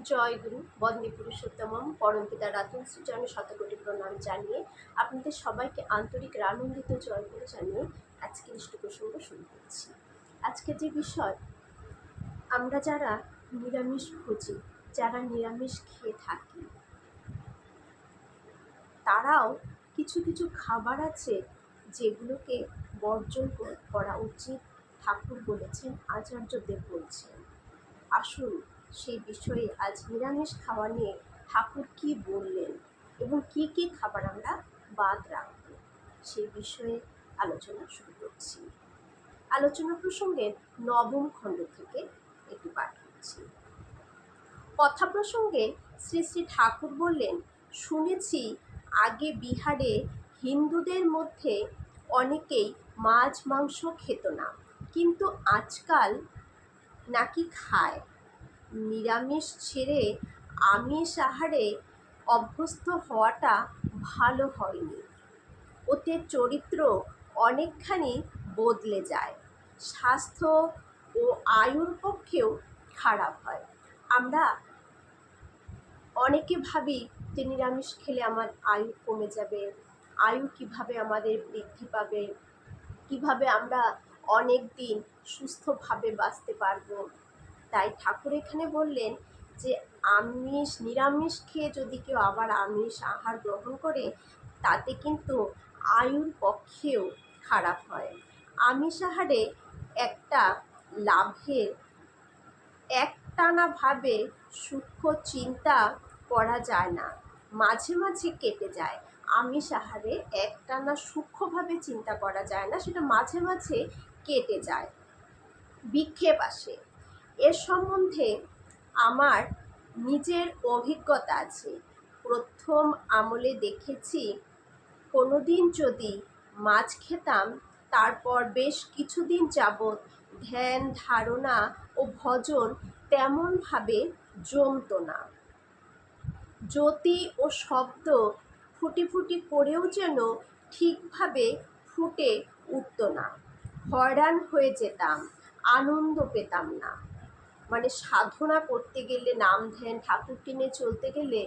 জয় গুরু বন্দে পুরুষোত্তমম পরমপিতা রাতুল শ্রীচরণে শতকোটি প্রণাম জানিয়ে আপনাদের সবাইকে আন্তরিক আনন্দিত জয় গুরু জানিয়ে আজকে ইষ্ট প্রসঙ্গ শুরু করছি। আজকে যে বিষয়, আমরা যারা নিরামিষ ভোজী, যারা নিরামিষ খেয়ে থাকি, তারাও কিছু কিছু খাবার আছে যেগুলোকে বর্জন করা উচিত। ঠাকুর বলেছেন, আচার্যদেব বলছেন। আসুন সেই বিষয়ে আজ নিরামিষ খাওয়া নিয়ে ঠাকুর কি বললেন এবং কি কি খাবার আমরা বাদ রাখব সেই বিষয়ে আলোচনা শুরু করছি। আলোচনা প্রসঙ্গের নবম খণ্ড থেকে একটু পাঠ করছি। কথা প্রসঙ্গে শ্রী শ্রী ঠাকুর বললেন, শুনেছি আগে বিহারে হিন্দুদের মধ্যে অনেকেই মাছ মাংস খেত না, কিন্তু আজকাল নাকি খায়। নিরামিষ ছেড়ে আমিষ আহারে অভ্যস্ত হওয়াটা ভালো হয়নি। ওতে চরিত্র অনেকখানি বদলে যায়, স্বাস্থ্য ও আয়ুর পক্ষেও খারাপ হয়। আমরা অনেকে ভাবি যে নিরামিষ খেলে আমার আয়ু কমে যাবে, আয়ু কিভাবে আমাদের বৃদ্ধি পাবে, কিভাবে আমরা অনেক দিন সুস্থভাবে বাঁচতে পারবো। তাই ঠাকুর এখানে বললেন যে নিরামিষ খেয়ে যদি কেউ আবার আমিষ আহার গ্রহণ করে, তাতে কিন্তু আয়ুর পক্ষেও খারাপ হয়। আমিষ আহারে একটা লাভের একটানাভাবে সূক্ষ্ম চিন্তা করা যায় না, মাঝে মাঝে কেটে যায়। আমিষ আহারে একটানা সূক্ষ্মভাবে চিন্তা করা যায় না, সেটা মাঝে মাঝে কেটে যায়, বিক্ষেপ আসে। এর সম্বন্ধে আমার নিজের অভিজ্ঞতা আছে। প্রথম আমলে দেখেছি, কোনো দিন যদি মাছ খেতাম, তারপর বেশ কিছুদিন যাবৎ ধ্যান ধারণা ও ভজন তেমনভাবে জমতো না। জ্যোতি ও শব্দ ফুটি ফুটি করেও যেন ঠিকভাবে ফুটে উঠত না। হয়রান হয়ে যেতাম, আনন্দ পেতাম না। মানে সাধনা করতে গেলে, নাম ধ্যান ঠাকুর টেনে চলতে গেলে,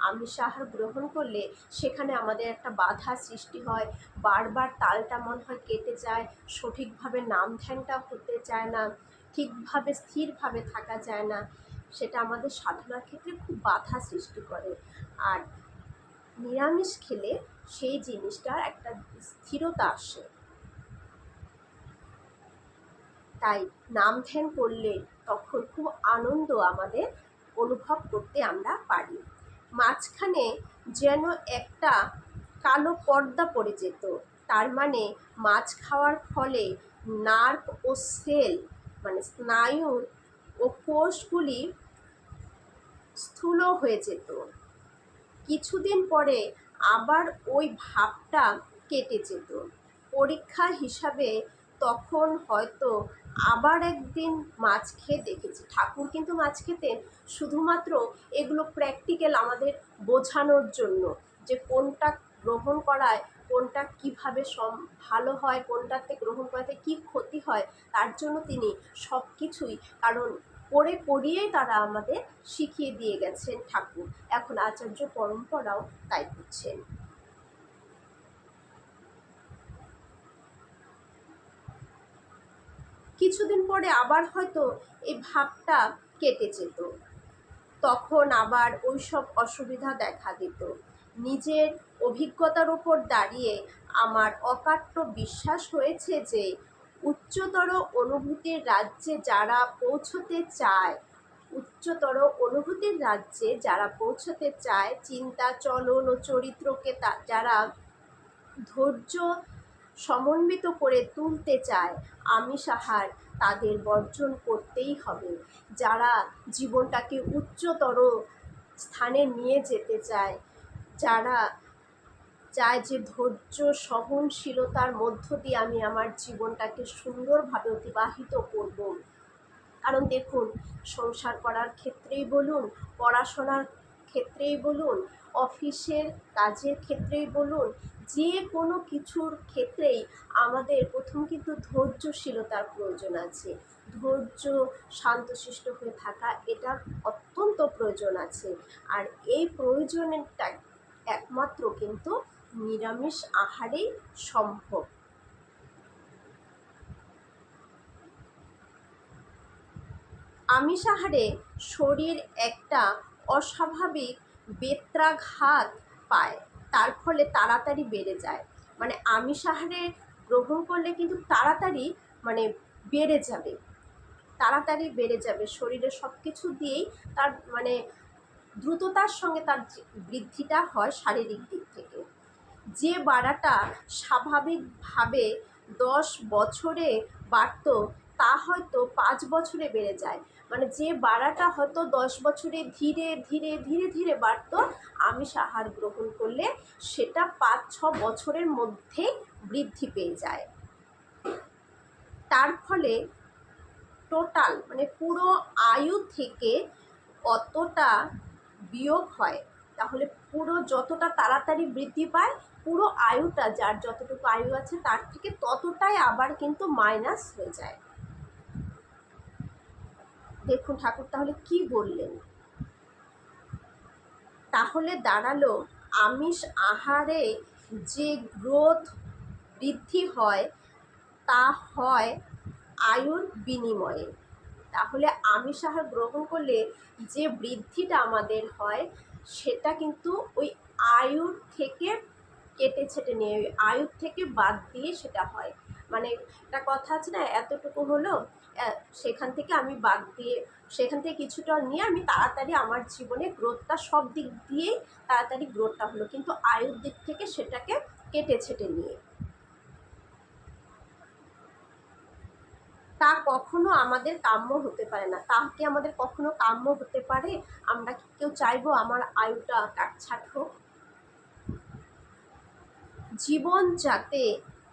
আমিষ আহার গ্রহণ করলে সেখানে আমাদের একটা বাধা সৃষ্টি হয়। বারবার তালটা মনে হয় কেটে যায়, সঠিকভাবে নাম ধ্যানটা হতে চায় না, ঠিকভাবে স্থিরভাবে থাকা যায় না। সেটা আমাদের সাধনার ক্ষেত্রে খুব বাধা সৃষ্টি করে। আর নিরামিষ খেলে সেই জিনিসটার একটা স্থিরতা আসে। তাই নাম ধ্যান করলে তখন খুব আনন্দ আমাদের অনুভব করতে আমরা পারি। মাঝখানে যেন একটা কালো পর্দা পড়ে যেত, তার মানে মাছ খাওয়ার ফলে নার্ভ ও সেল, মানে স্নায়ু ও কোষগুলি স্থূল হয়ে যেত। কিছুদিন পরে আবার ওই ভাবটা কেটে যেত। পরীক্ষা হিসাবে তখন হয়তো আবার একদিন মাছ খেয়ে দেখেছি। ঠাকুর কিন্তু মাছ খেতেন শুধুমাত্র এগুলো প্র্যাকটিক্যাল আমাদের বোঝানোর জন্য, যে কোনটা গ্রহণ করায় কোনটা কীভাবে ভালো হয়, কোনটাতে গ্রহণ করাতে কী ক্ষতি হয়, তার জন্য তিনি সব কিছুই, কারণ করে করিয়েই তারা আমাদের শিখিয়ে দিয়ে গেছেন ঠাকুর। এখন আচার্য পরম্পরাও তাই করছেন। কিছুদিন পরে আবার হয়তো এই ভাবটা কেটে যেত, তখন আবার ওই সব অসুবিধা দেখা দিত। নিজের অভিজ্ঞতার উপর দাঁড়িয়ে আমার অকাট্য বিশ্বাস হয়েছে যে উচ্চতর অনুভূতির রাজ্যে যারা পৌঁছতে চায়, চিন্তা চলন ও চরিত্রকে যারা ধৈর্য সমন্বিত করে তুলতে চায়, আমিষ আহার তাদের বর্জন করতেই হবে। যারা জীবনটাকে উচ্চতর স্থানে নিয়ে যেতে চায়, যারা চায় যে ধৈর্য সহনশীলতার মধ্য দিয়ে আমি আমার জীবনটাকে সুন্দরভাবে অতিবাহিত করব। কারণ দেখুন, সংসার করার ক্ষেত্রেই বলুন, পড়াশোনার ক্ষেত্রেই বলুন, অফিসের কাজের ক্ষেত্রেই বলুন, যে কোনো কিছুর ক্ষেত্রেই আমাদের প্রথম কিন্তু ধৈর্যশীলতার প্রয়োজন আছে। ধৈর্য, শান্তশিষ্ট হয়ে থাকা, এটার অত্যন্ত প্রয়োজন আছে। আর এই প্রয়োজনটা একমাত্র কিন্তু নিরামিষ আহারেই সম্ভব। আমিষ আহারে শরীর একটা অস্বাভাবিক বেত্রাঘাত পায়, তার ফলে তাড়াতাড়ি বেড়ে যায়। মানে আমিষ আহারে গ্রহণ করলে কিন্তু তাড়াতাড়ি মানে বেড়ে যাবে, তাড়াতাড়ি বেড়ে যাবে, শরীরের সব কিছু দিয়েই তার মানে দ্রুততার সঙ্গে তার বৃদ্ধিটা হয় শারীরিক দিক থেকে। যে বাড়াটা স্বাভাবিকভাবে 10 বছরে বাড়ত, তা হয়তো 5 বছরে বেড়ে যায়। মানে যে বাড়াটা হয়তো 10 বছরে ধীরে ধীরে ধীরে ধীরে বাড়ত, আমিষ আহার গ্রহণ করলে সেটা 5-6 বছরের মধ্যে বৃদ্ধি পেয়ে যায়। তার ফলে টোটাল মানে পুরো আয়ু থেকে অতটা বিয়োগ হয়। তাহলে পুরো যতটা তাড়াতাড়ি বৃদ্ধি পায়, পুরো আয়ুটা, যার যতটুকু আয়ু আছে তার থেকে ততটাই আবার কিন্তু মাইনাস হয়ে যায়। দেখুন ঠাকুর তাহলে কি বললেন, তাহলে দাঁড়ালো আমিষ আহারে যে গ্রোথ বৃদ্ধি হয় তা হয় আয়ুর বিনিময়ে। তাহলে আমিষ আহার গ্রহণ করলে যে বৃদ্ধিটা আমাদের হয় সেটা কিন্তু ওই আয়ুর থেকে কেটে ছেটে নিয়ে, ওই আয়ুর থেকে বাদ দিয়ে সেটা হয়। মানে একটা কথা আছে না, এতটুকু হলো, সেখান থেকে আমি বাদ দিয়ে, সেখান থেকে কিছুটা নিয়ে আমি তাড়াতাড়ি আমার জীবনে গ্রোথটা সব দিক দিয়েই তাড়াতাড়ি গ্রোথটা হলো, কিন্তু আয়ুর দিক থেকে সেটাকে কেটে ছেটে নিয়ে। তা কখনো আমাদের কাম্য হতে পারে না। তা কি আমাদের কখনো কাম্য হতে পারে? আমরা কি কেউ চাইবো আমার আয়ুটা কাটছাট হোক? জীবন যাতে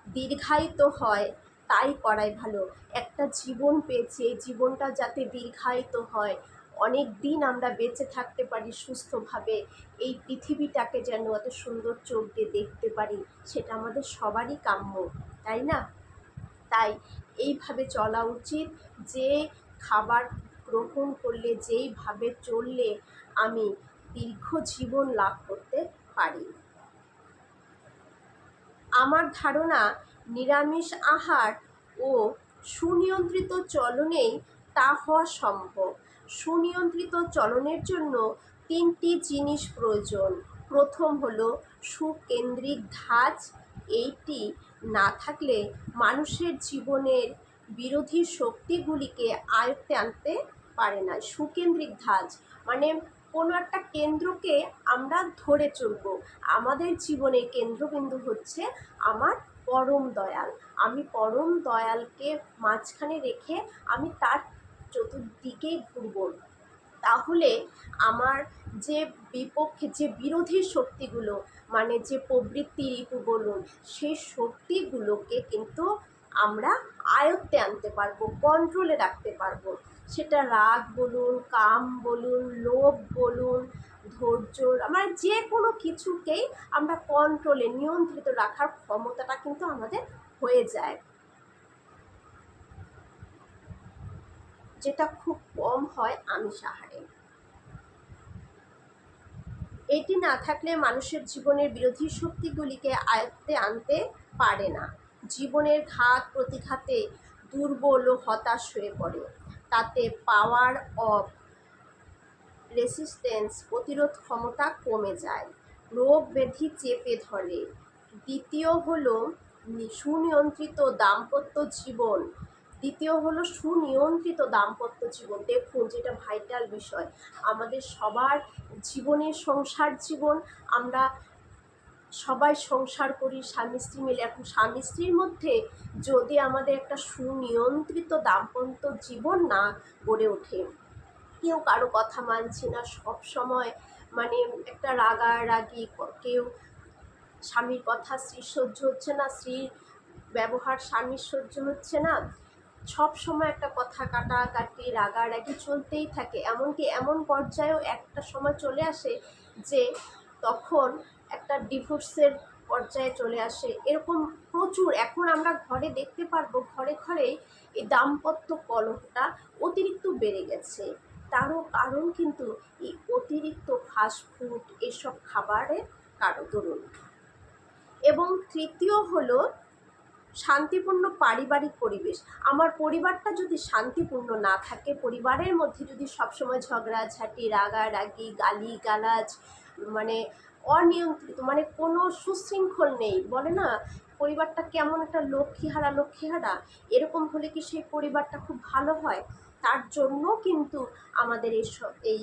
দীর্ঘায়িত হয় তাই করাই ভালো। একটা জীবন পেয়েছি, এই জীবনটা যাতে দীর্ঘায়িত হয়, অনেক দিন আমরা বেঁচে থাকতে পারি সুস্থভাবে, এই পৃথিবীটাকে যেন এত সুন্দর চোখ দিয়ে দেখতে পারি, সেটা আমাদের সবারই কাম্য, তাই না? তাই এইভাবে চলা উচিত, যে খাবার গ্রহণ করলে, যেইভাবে চললে আমি দীর্ঘ জীবন লাভ করতে পারি। আমার ধারণা নিরামিষ আহার ও সুনিয়ন্ত্রিত চলনেই তা হওয়া সম্ভব। সুনিয়ন্ত্রিত চলনের জন্য 3টি জিনিস প্রয়োজন। প্রথম হলো সুকেন্দ্রিক ধাঁচ। এইটি না থাকলে মানুষের জীবনের বিরোধী শক্তিগুলিকে আয়ত্তে আনতে পারে না। সুকেন্দ্রিক ধাঁচ মানে কোনো একটা কেন্দ্রকে আমরা ধরে চলব। আমাদের জীবনের কেন্দ্রবিন্দু হচ্ছে আমার পরম দয়াল। আমি পরম দয়ালকে মাঝখানে রেখে আমি তার চতুর্দিকেই ঘুরব। তাহলে আমার যে বিপক্ষে যে বিরোধী শক্তিগুলো, মানে যে প্রবৃত্তি রিপু বলুন, সেই শক্তিগুলোকে কিন্তু আমরা আয়ত্তে আনতে পারবো, কন্ট্রোলে রাখতে পারবো। সেটা রাগ বলুন, কাম বলুন, লোভ বলুন, ধৈর্য, মানে যে কোনো কিছুকেই আমরা কন্ট্রোলে, নিয়ন্ত্রিত রাখার ক্ষমতাটা কিন্তু আমাদের হয়ে যায়, যেটা খুব কম হয় আমিষ আহারে। এটি না থাকলে মানুষের জীবনের বিরোধী শক্তিগুলিকে আয়ত্তে আনতে পারে না। জীবনের ঘাত প্রতিঘাতে দুর্বল ও হতাশ হয়ে পড়ে। তাতে পাওয়ার অফ রেসিস্টেন্স, প্রতিরোধ ক্ষমতা কমে যায়, রোগ ব্যাধি চেপে ধরে। দ্বিতীয় হলো সুনিয়ন্ত্রিত দাম্পত্য জীবন। দেখুন, যেটা ভাইটাল বিষয় আমাদের সবার জীবনের, সংসার জীবন। আমরা সবাই সংসার করি স্বামী স্ত্রী মিলে। এখন স্বামী স্ত্রীর মধ্যে যদি আমাদের একটা সুনিয়ন্ত্রিত দাম্পত্য জীবন না গড়ে ওঠে, কেউ কারো কথা মানছে না, সব সময় মানে একটা রাগারাগি, কেউ স্বামীর কথা স্ত্রীর সহ্য হচ্ছে না, স্ত্রীর ব্যবহার স্বামীর সহ্য হচ্ছে না, সব সময় একটা কথা কাটাকাটি, রাগারাগি চলতেই থাকে। এমনকি এমন পর্যায়েও একটা সময় চলে আসে যে তখন একটা ডিভোর্সের পর্যায়ে চলে আসে, এরকম প্রচুর এখন আমরা ঘরে দেখতে পারবো, ঘরে ঘরে এই দাম্পত্য কলহটা অতিরিক্ত বেড়ে গেছে। তারও কারণ কিন্তু এই অতিরিক্ত ফাস্টফুড এসব খাবারের দরুন। এবং তৃতীয় হলো শান্তিপূর্ণ পারিবারিক পরিবেশ। আমার পরিবারটা যদি শান্তিপূর্ণ না থাকে, পরিবারের মধ্যে যদি সবসময় ঝগড়াঝাটি, রাগারাগি, গালিগালাজ, মানে অনিয়ন্ত্রিত, মানে কোনো সুশৃঙ্খল নেই, বলে না পরিবারটা কেমন একটা লক্ষ্মীহারা লক্ষ্মীহারা, এরকম হলে কি সেই পরিবারটা খুব ভালো হয়? তার জন্য কিন্তু আমাদের এই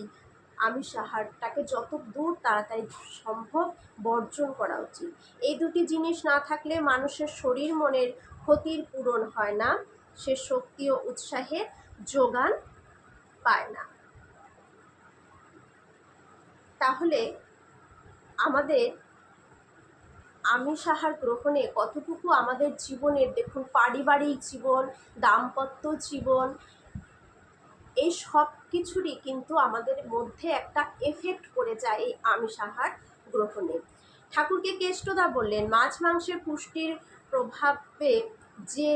আমিষ আহারটাকে যত দূর তাড়াতাড়ি সম্ভব বর্জন করা উচিত। এই দুটি জিনিস না থাকলে মানুষের শরীর মনের ক্ষতির পূরণ হয় না, সে শক্তি ও উৎসাহের যোগান পায় না। তাহলে আমাদের আমিষ আহার গ্রহণে কতটুকু আমাদের জীবনের, দেখুন পারিবারিক জীবন, দাম্পত্য জীবন, এই সব কিছুরই কিন্তু আমাদের মধ্যে একটা এফেক্ট পড়ে যায় এই আমিষ আহার গ্রহণে। ঠাকুরকে কেষ্টদা বললেন, মাছ মাংসের পুষ্টির প্রভাবে যে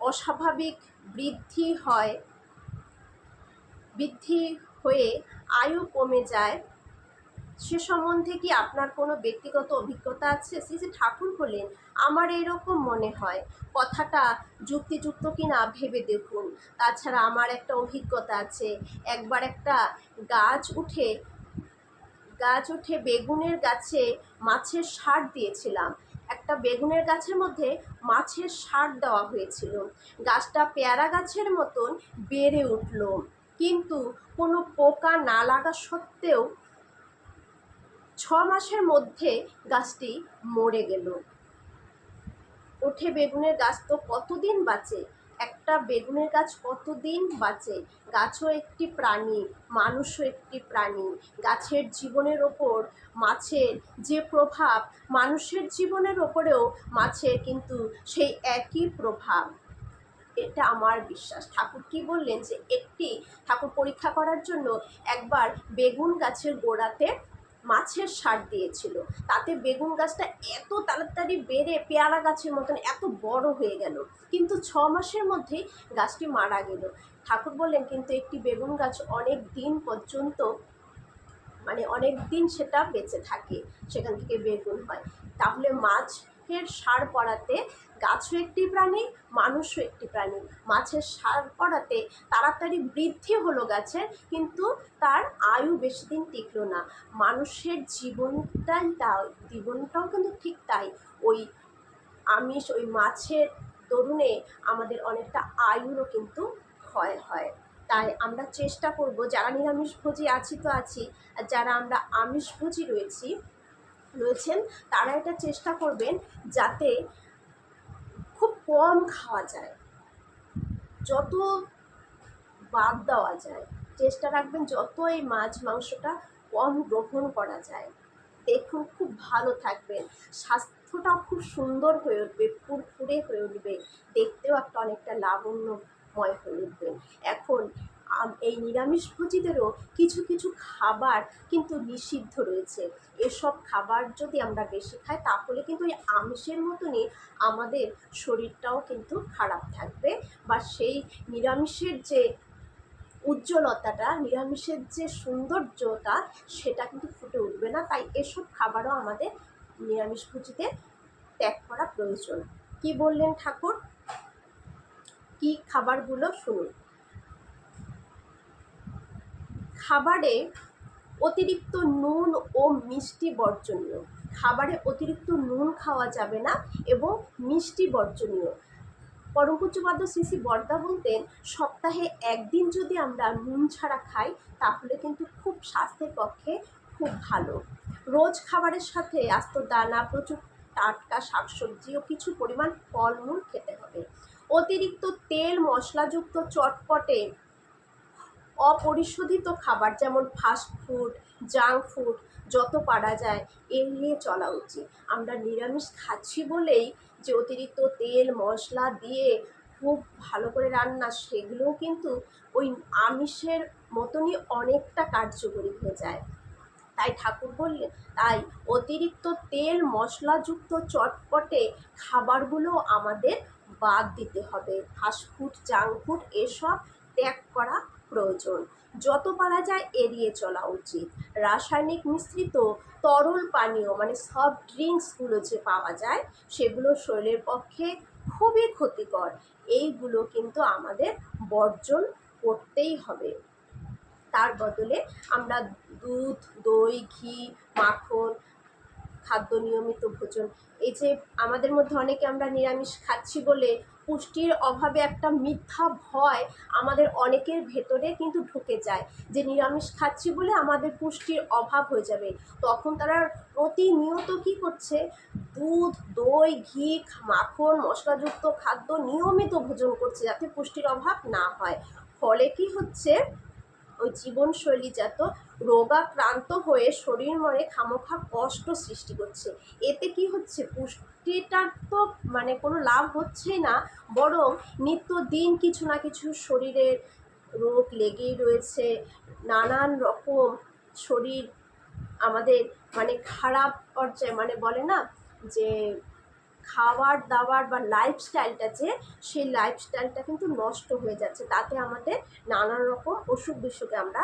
অস্বাভাবিক বৃদ্ধি হয়ে আয়ু কমে যায়, সে সম্বন্ধে কি আপনার কোনো ব্যক্তিগত অভিজ্ঞতা আছে? শ্রী ঠাকুর বললেন, আমার এইরকম মনে হয়। কথাটা যুক্তিযুক্ত কিনা ভেবে দেখুন। তাছাড়া আমার একটা অভিজ্ঞতা আছে। একবার একটা গাছ উঠে বেগুনের গাছে মাছের সার দিয়েছিলাম। একটা বেগুনের গাছের মধ্যে মাছের সার দেওয়া হয়েছিল। গাছটা পেয়ারা গাছের মতন বেড়ে উঠল, কিন্তু কোনো পোকা না লাগা সত্ত্বেও 6 মাসের মধ্যে গাছটি মরে গেল। বেগুনের গাছ তো কতদিন বাঁচে? একটা বেগুনের গাছ কতদিন বাঁচে? গাছও একটি প্রাণী, মানুষও একটি প্রাণী। গাছের জীবনের ওপর মাছের যে প্রভাব, মানুষের জীবনের ওপরেও মাছের কিন্তু সেই একই প্রভাব, এটা আমার বিশ্বাস। ঠাকুর কি বললেন যে ঠাকুর পরীক্ষা করার জন্য একবার বেগুন গাছের গোড়াতে মাছের সার দিয়েছিল। তাতে বেগুন গাছটা এত তাড়াতাড়ি বেড়ে পেয়ারা গাছের মতন এত বড় হয়ে গেল, কিন্তু 6 মাসের মধ্যেই গাছটি মারা গেল। ঠাকুর বললেন কিন্তু একটি বেগুন গাছ অনেক দিন পর্যন্ত, মানে অনেক দিন সেটা বেঁচে থাকে, সেখান থেকে বেগুন হয়। তাহলে মাছের সার পড়াতে গাছও একটি প্রাণী, মানুষও একটি প্রাণী। মাছের সার পড়াতে তাড়াতাড়ি বৃদ্ধি হলো গাছের, কিন্তু তার আয়ু বেশি দিন টিকলো না। মানুষের জীবনটাও কিন্তু ঠিক তাই। ওই মাছের দরুনে আমাদের অনেকটা আয়ুরও কিন্তু ক্ষয় হয়। তাই আমরা চেষ্টা করব, যারা নিরামিষভোজী আছি তো আছি, আর যারা আমরা আমিষভোজী রয়েছেন তারা এটা চেষ্টা করবেন যাতে খুব কম খাওয়া যায়, যত বাদ দেওয়া যায় চেষ্টা রাখবেন, যত এই মাছ মাংসটা কম গ্রহণ করা যায়। দেখুন খুব ভালো থাকবেন, স্বাস্থ্যটাও খুব সুন্দর হয়ে উঠবে, ফুরফুরে হয়ে উঠবে, দেখতেও একটা অনেকটা লাবণ্যময় হয়ে উঠবেন। এখন এই নিরামিষভোজীদেরও কিছু কিছু খাবার কিন্তু নিষিদ্ধ রয়েছে। এসব খাবার যদি আমরা বেশি খাই তাহলে কিন্তু এই আমিষের মতনই আমাদের শরীরটাও কিন্তু খারাপ থাকবে, বা সেই নিরামিষের যে উজ্জ্বলতাটা, নিরামিষের যে সৌন্দর্যটা, সেটা কিন্তু ফুটে উঠবে না। তাই এসব খাবারও আমাদের নিরামিষভোজীদের ত্যাগ করা প্রয়োজন। কি বললেন ঠাকুর? কি খাবারগুলো শুনুন। খাবারে অতিরিক্ত নুন ও মিষ্টি বর্জনীয়। খাবারে অতিরিক্ত নুন খাওয়া যাবে না এবং মিষ্টি বর্জনীয়। পরম পূজ্যপাদ শ্রী বরদা বলতেন, সপ্তাহে একদিন যদি আমরা নুন ছাড়া খাই তাহলে কিন্তু খুব স্বাস্থ্যের পক্ষে খুব ভালো। রোজ খাবারের সাথে আস্ত দানা, প্রচুর টাটকা শাকসবজি ও কিছু পরিমাণ ফলমূল খেতে হবে। অতিরিক্ত তেল মশলাযুক্ত চটপটে অপরিশোধিত খাবার যেমন ফাস্টফুড, জাঙ্ক ফুড যত পারা যায় এড়িয়ে চলা উচিত। আমরা নিরামিষ খাচ্ছি বলেই যে অতিরিক্ত তেল মশলা দিয়ে খুব ভালো করে রান্না, সেগুলোও কিন্তু ওই আমিষের মতনই অনেকটা কার্যকরী হয়ে যায়। তাই ঠাকুর বললেন, তাই অতিরিক্ত তেল মশলাযুক্ত চটপটে খাবারগুলো আমাদের বাদ দিতে হবে। ফাস্টফুড, জাঙ্ক ফুড এসব ত্যাগ করা প্রয়োজন। যত পারা যায় এড়িয়ে চলা উচিত। রাসায়নিক মিশ্রিত তরল পানীয় মানে সফট ড্রিঙ্কসগুলো যে পাওয়া যায় সেগুলো শরীরের পক্ষে খুবই ক্ষতিকর। এইগুলো কিন্তু আমাদের বর্জন করতেই হবে। তার বদলে আমরা দুধ, দই, ঘি, মাখন, খাদ্য নিয়মিত ভোজন, এই যে আমাদের মধ্যে অনেকে আমরা নিরামিষ খাচ্ছি বলে পুষ্টির অভাবে একটা মিথ্যা ভয় আমাদের অনেকের ভেতরে কিন্তু ঢুকে যায় যে নিরামিষ খাচ্ছি বলে আমাদের পুষ্টির অভাব হয়ে যাবে। তখন তারা প্রতিনিয়ত কী করছে, দুধ, দই, ঘি, মাখন, মশলাযুক্ত খাদ্য নিয়মিত ভোজন করছে যাতে পুষ্টির অভাব না হয়। ফলে কি হচ্ছে, ওই জীবনশৈলীজাত রোগাক্রান্ত হয়ে শরীর মনে খামোখা কষ্ট সৃষ্টি করছে। এতে কি হচ্ছে, পুষ্টিটার তো মানে কোনো লাভ হচ্ছেই না, বরং নিত্যদিন কিছু না কিছু শরীরের রোগ লেগেই রয়েছে। নানান রকম শরীর আমাদের মানে খারাপ পর্যায়ে, মানে বলে না যে খাবার দাবার বা লাইফস্টাইলটা, যে সেই লাইফস্টাইলটা কিন্তু নষ্ট হয়ে যাচ্ছে। তাতে আমাদের নানান রকম অসুখ বিসুখে আমরা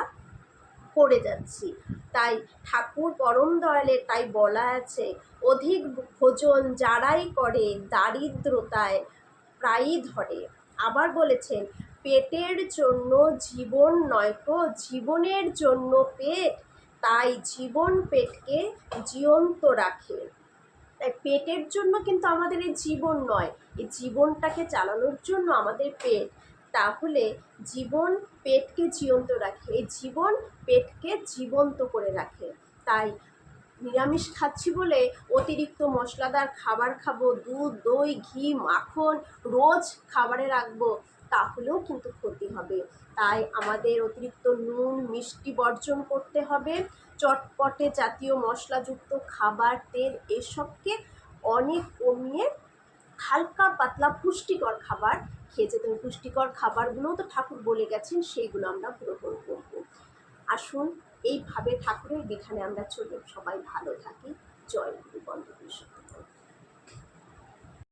পড়ে যাচ্ছি। তাই ঠাকুর পরম দয়ালের তাই বলা আছে, অধিক ভোজন যারাই করে দারিদ্রতায় প্রায়ই ধরে। আবার বলেছেন, পেটের জন্য জীবন নয়তো জীবনের জন্য পেট, তাই জীবন পেটকে জীবন্ত রাখে। তাই পেটের জন্য কিন্তু আমাদের এই জীবন নয়, এই জীবনটাকে চালানোর জন্য আমাদের পেট। তাহলে জীবন পেটকে জীবন্ত রাখে, এই জীবন পেটকে জীবন্ত করে রাখে। তাই নিরামিষ খাচ্ছি বলে অতিরিক্ত মশলাদার খাবার খাবো, দুধ, দই, ঘি, মাখন রোজ খাবারে রাখবো, তাহলেও কিন্তু ক্ষতি হবে। তাই আমাদের অতিরিক্ত নুন, মিষ্টি বর্জন করতে হবে। চটপটে জাতীয় মশলাযুক্ত খাবার, তেল এসবকে অনেক কমিয়ে হালকা পাতলা পুষ্টিকর খাবার খেয়ে যেতে হবে। পুষ্টিকর খাবারগুলোও তো ঠাকুর বলে গেছেন, সেইগুলো আমরা গ্রহণ করব। আসুন এইভাবে ঠাকুরের বিধানে আমরা চলি, সবাই ভালো থাকি। জয় গুরু বন্দে।